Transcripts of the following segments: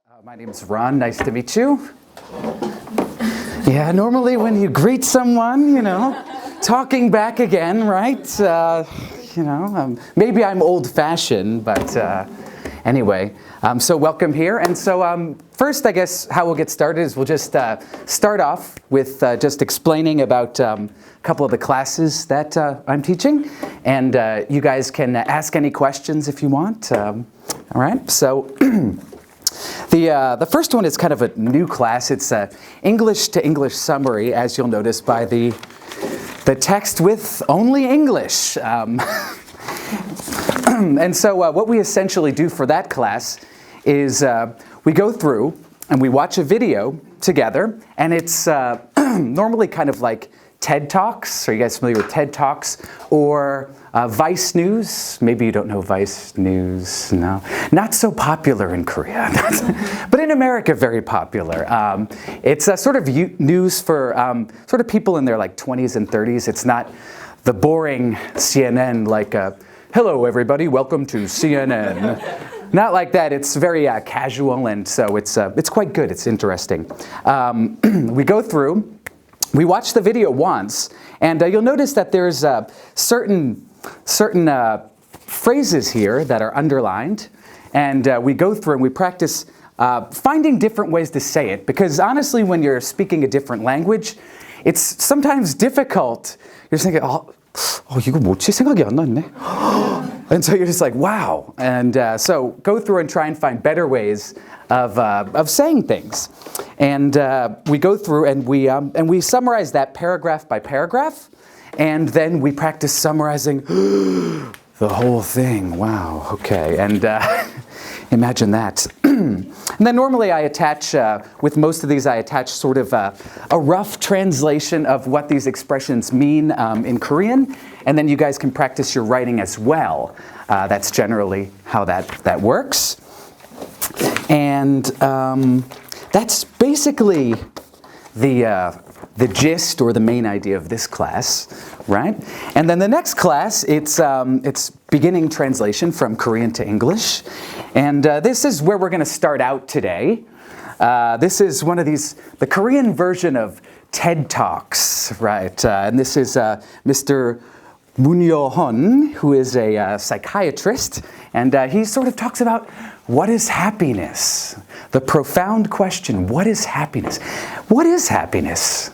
My name is Ron. Nice to meet you. Yeah, normally when you greet someone, talking back again, right? Maybe I'm old-fashioned, but anyway. So welcome here. And so first, I guess, how we'll get started is we'll just start off with just explaining about a couple of the classes that I'm teaching. And you guys can ask any questions if you want. All right, so the first one is kind of a new class. It's English to English summary, as you'll notice by the text with only English. And so what we essentially do for that class is we go through and we watch a video together, and it's normally kind of like TED Talks. Are you guys familiar with TED Talks? Or Vice News? Maybe you don't know Vice News. No, not so popular in Korea, but in America, very popular. It's sort of news for sort of people in their like 20s and 30s. It's not the boring CNN like, hello everybody, welcome to CNN. Not like that. It's very casual, and so it's quite good. It's interesting. We go through. We watch the video once, and you'll notice that there's certain phrases here that are underlined, and we go through and we practice finding different ways to say it, because honestly, when you're speaking a different language, it's sometimes difficult. You're thinking, 이거 뭐지? 생각이 안 났네. And so you're just like, wow. And so go through and try and find better ways of saying things. And we go through and we summarize that paragraph by paragraph, and then we practice summarizing the whole thing. Wow, okay. And imagine that. And then normally I attach, with most of these, I attach sort of a rough translation of what these expressions mean in Korean, and then you guys can practice your writing as well. That's generally how that works. And that's basically the gist or the main idea of this class, right? And then the next class, it's beginning translation from Korean to English. And this is where we're going to start out today. This is one of the Korean version of TED Talks, right? And this is Mr. Moon Yo-hun, who is a psychiatrist, and he sort of talks about what is happiness? The profound question, what is happiness? What is happiness?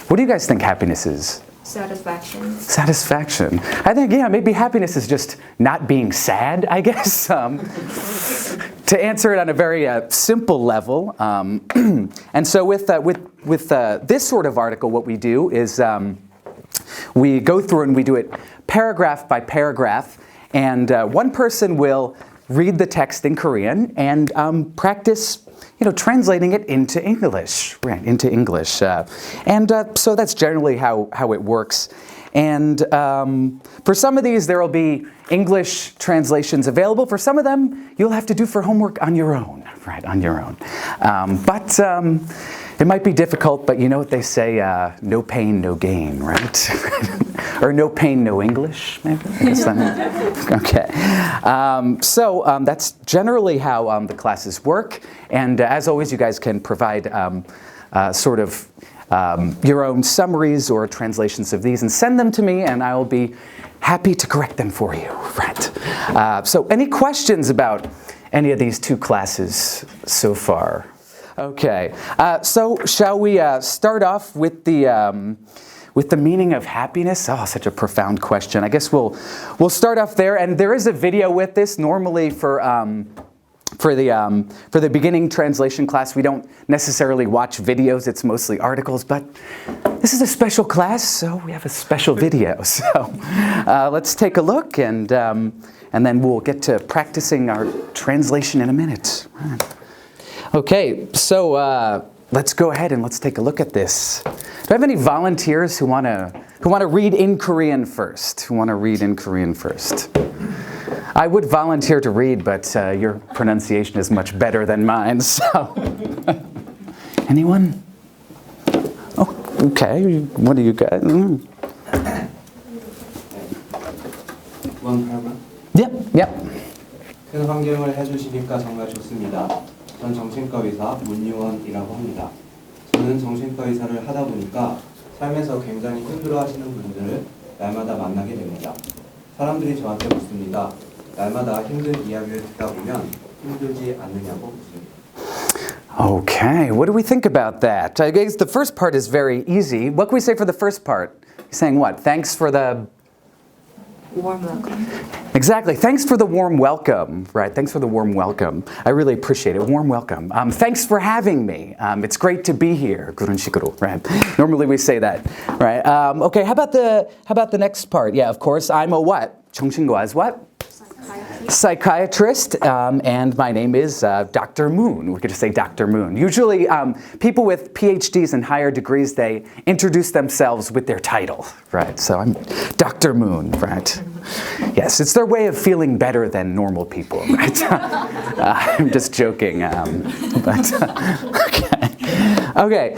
What do you guys think happiness is? Satisfaction. Satisfaction. I think, yeah, maybe happiness is just not being sad, I guess. To answer it on a very simple level. And so with this sort of article, what we do is we go through and we do it paragraph by paragraph, and one person will read the text in Korean and practice, translating it into English, right? Into English, and so that's generally how it works. And for some of these, there will be English translations available. For some of them, you'll have to do for homework on your own, right? On your own, but. It might be difficult, but you know what they say, no pain, no gain, right? Or no pain, no English, maybe? Okay. So that's generally how the classes work. And as always, you guys can provide sort of your own summaries or translations of these and send them to me, and I will be happy to correct them for you, right? So any questions about any of these two classes so far? Okay, so shall we start off with the meaning of happiness? Oh, such a profound question. I guess we'll start off there, and there is a video with this. Normally for the beginning translation class, we don't necessarily watch videos. It's mostly articles, but this is a special class, so we have a special video. So let's take a look, and then we'll get to practicing our translation in a minute. Okay, so let's go ahead and let's take a look at this. Do I have any volunteers who want to read in Korean first? Who want to read in Korean first? I would volunteer to read, but your pronunciation is much better than mine. So, anyone? Oh, okay. What do you got? One paragraph. Yep. 큰 환경을 해주시니까 정말 좋습니다. 전 정신과 의사 문유원이라고 합니다. 저는 정신과 의사를 하다 보니까 삶에서 굉장히 힘들어하시는 분들을 날마다 만나게 됩니다. 사람들이 저한테 묻습니다. 날마다 힘든 이야기를 듣다 보면 힘들지 않느냐고 묻습니다. Okay, what do we think about that? I guess the first part is very easy. What can we say for the first part? Saying what? Thanks for the warm welcome. Exactly. Thanks for the warm welcome, right? Thanks for the warm welcome. I really appreciate it. Warm welcome. Thanks for having me. It's great to be here. 그런 식으로, right? Normally we say that, right? Okay. How about the next part? Yeah, of course. I'm a what? 정신과 is what? Psychiatrist, and my name is Dr. Moon. We could just say Dr. Moon. Usually, people with PhDs and higher degrees, they introduce themselves with their title, right? So I'm Dr. Moon, right? Yes, it's their way of feeling better than normal people, right? I'm just joking, but okay. Okay.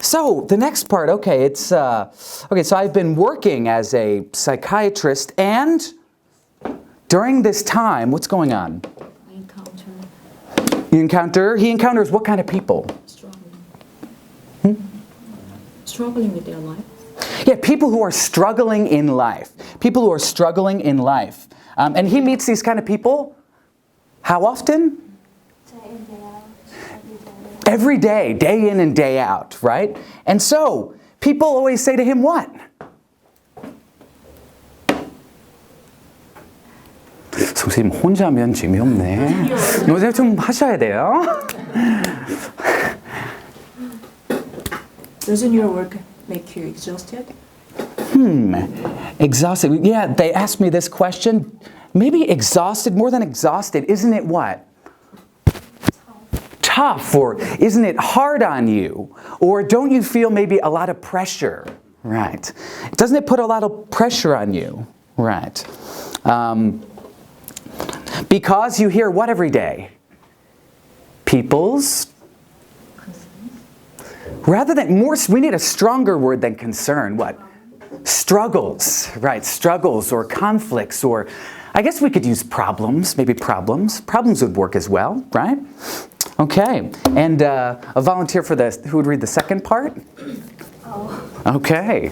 So the next part, okay, it's okay. So I've been working as a psychiatrist and. During this time, what's going on? He encounters what kind of people? Struggling with their life. Yeah, people who are struggling in life. People who are struggling in life. And he meets these kind of people how often? Every day, day in and day out, right? And so, people always say to him what? 선생님 혼자면 재미없네. 요새 좀 하셔야 돼요. Doesn't your work make you exhausted? Exhausted. Yeah, they asked me this question. Maybe exhausted, more than exhausted. Isn't it what? Tough, or isn't it hard on you? Or don't you feel maybe a lot of pressure? Right. Doesn't it put a lot of pressure on you? Right. Because you hear what every day? People's? Rather than more, we need a stronger word than concern. What? Struggles, right? Struggles or conflicts, or I guess we could use problems, maybe problems. Problems would work as well, right? Okay, and a volunteer for this, who would read the second part? Okay.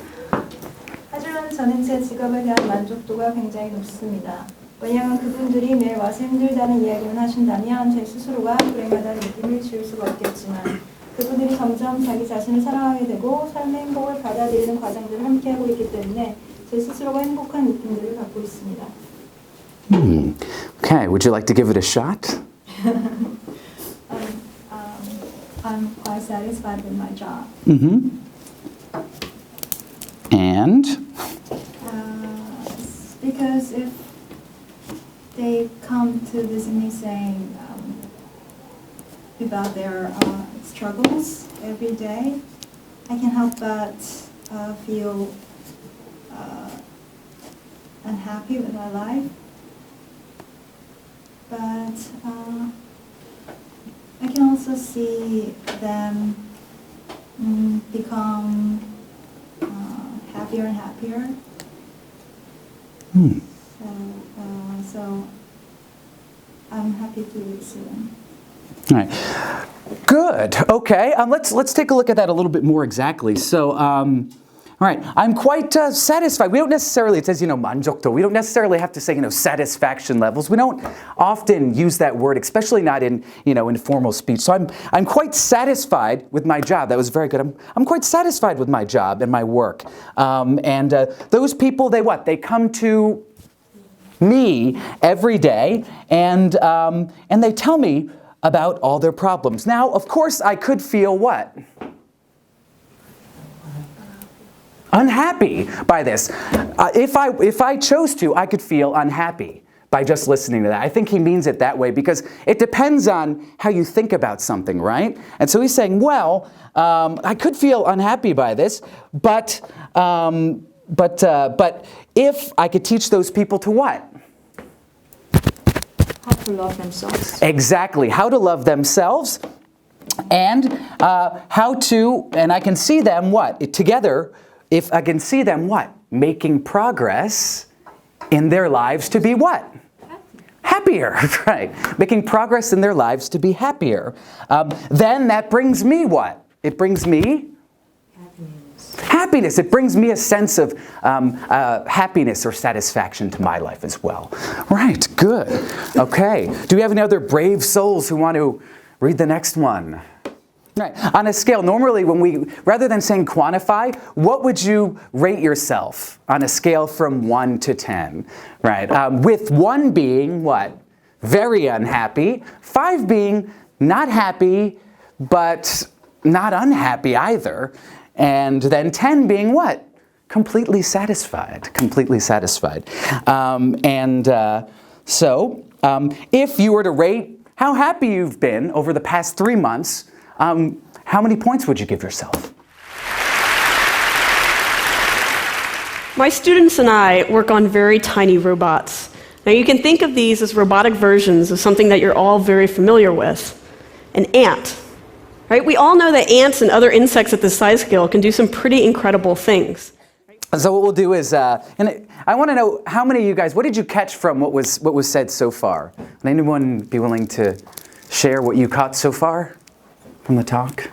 하지만 저는 제 직업에 대한 만족도가 굉장히 높습니다. 왜냐하면 그분들이 매일 와서 힘들다는 이야기만 하신다면 제 스스로가 불행하다는 느낌을 지울 수가 없겠지만 그분들이 점점 자기 자신을 사랑하게 되고 삶의 행복을 받아들이는 과정들을 함께하고 있기 때문에 제 스스로가 행복한 느낌들을 갖고 있습니다. Okay, would you like to give it a shot? I'm quite satisfied with my job. And? Because if they come to visit me saying about their struggles every day, I can help but feel unhappy with my life. But I can also see them become happier and happier. So I'm happy to see them. All right. Good. Okay. Let's take a look at that a little bit more exactly. So, all right. I'm quite satisfied. We don't necessarily, it says, 만족도. We don't necessarily have to say, satisfaction levels. We don't often use that word, especially not in, in formal speech. So I'm quite satisfied with my job. That was very good. I'm quite satisfied with my job and my work. And those people, they come to me every day, and they tell me about all their problems. Now, of course, I could feel what? Unhappy by this. If I chose to, I could feel unhappy by just listening to that. I think he means it that way because it depends on how you think about something, right? And so he's saying, well, I could feel unhappy by this, but if I could teach those people to what? How to love themselves. Exactly. How to love themselves and how to, and I can see them what? Together, if I can see them what? Making progress in their lives to be what? happier, right? Making progress in their lives to be happier. Then that brings me what? It brings me happiness. It brings me a sense of happiness or satisfaction to my life as well. Right, good. Okay, do we have any other brave souls who want to read the next one? Right. On a scale, normally rather than saying quantify, what would you rate yourself on a scale from 1 to 10? Right. With 1 being what? Very unhappy. 5 being not happy, but not unhappy either. And then 10 being what? Completely satisfied. Completely satisfied. So if you were to rate how happy you've been over the past 3 months, how many points would you give yourself? My students and I work on very tiny robots. Now you can think of these as robotic versions of something that you're all very familiar with, an ant. Right? We all know that ants and other insects at this size scale can do some pretty incredible things. So what we'll do is, and I want to know how many of you guys, what did you catch from what was said so far? Would anyone be willing to share what you caught so far from the talk?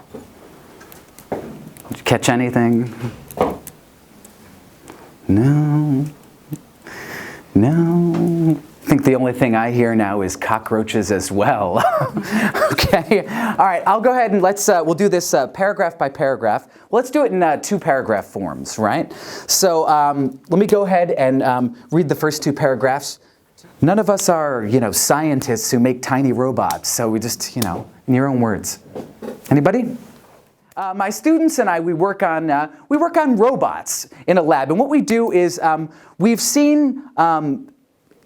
Did you catch anything? No. No. I think the only thing I hear now is cockroaches as well. Okay. All right. I'll go ahead and we'll do this paragraph by paragraph. Well, let's do it in 2-paragraph forms, right? So let me go ahead and read the first 2 paragraphs. None of us are, scientists who make tiny robots. So we just, in your own words. Anybody? My students and I, we work on robots in a lab. And what we do is we've seen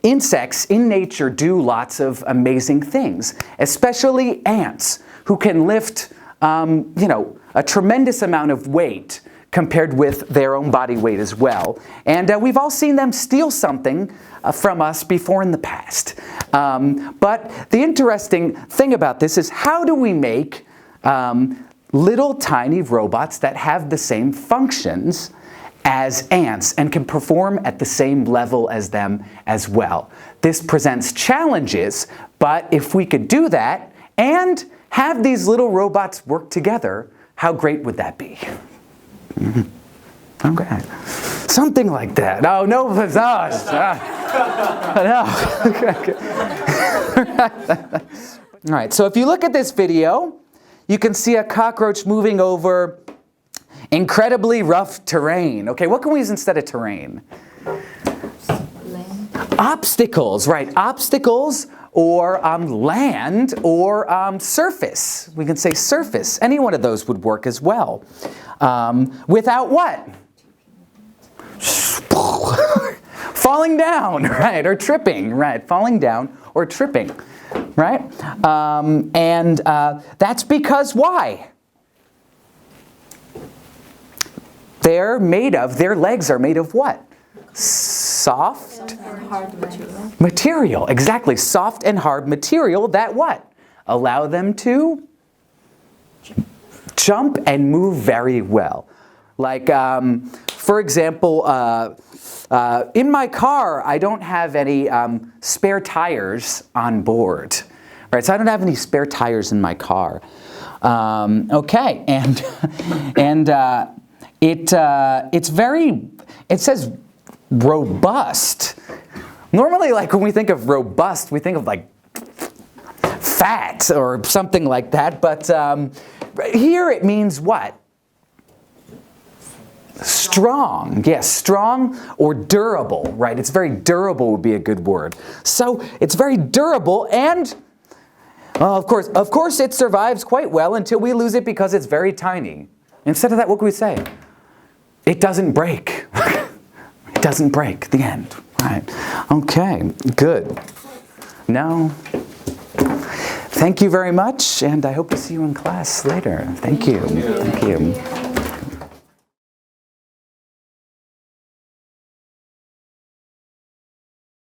insects in nature do lots of amazing things, especially ants, who can lift, a tremendous amount of weight compared with their own body weight as well. And we've all seen them steal something from us before in the past. But the interesting thing about this is, how do we make little tiny robots that have the same functions as ants and can perform at the same level as them as well? This presents challenges, but if we could do that and have these little robots work together, how great would that be? Okay. Something like that. Oh, no. No. All right, so if you look at this video, you can see a cockroach moving over incredibly rough terrain. Okay, what can we use instead of terrain? Land. Obstacles, right. Obstacles or land or surface. We can say surface. Any one of those would work as well. Without what? Falling down, right, or tripping, right. Falling down or tripping, right? That's because why? Their legs are made of what? Soft? Hard material. Material, exactly. Soft and hard material that what? Allow them to jump and move very well. Like, for example, in my car, I don't have any spare tires on board. Right, so I don't have any spare tires in my car. Okay, it says robust. Normally, like when we think of robust, we think of like fat or something like that. But here it means what? Strong. Yes, strong or durable, right? It's very durable would be a good word. So it's very durable and, of course it survives quite well until we lose it because it's very tiny. Instead of that, what can we say? It doesn't break. It doesn't break. The end. Right. Okay. Good. No. Thank you very much, and I hope to see you in class later. Thank you. Thank you.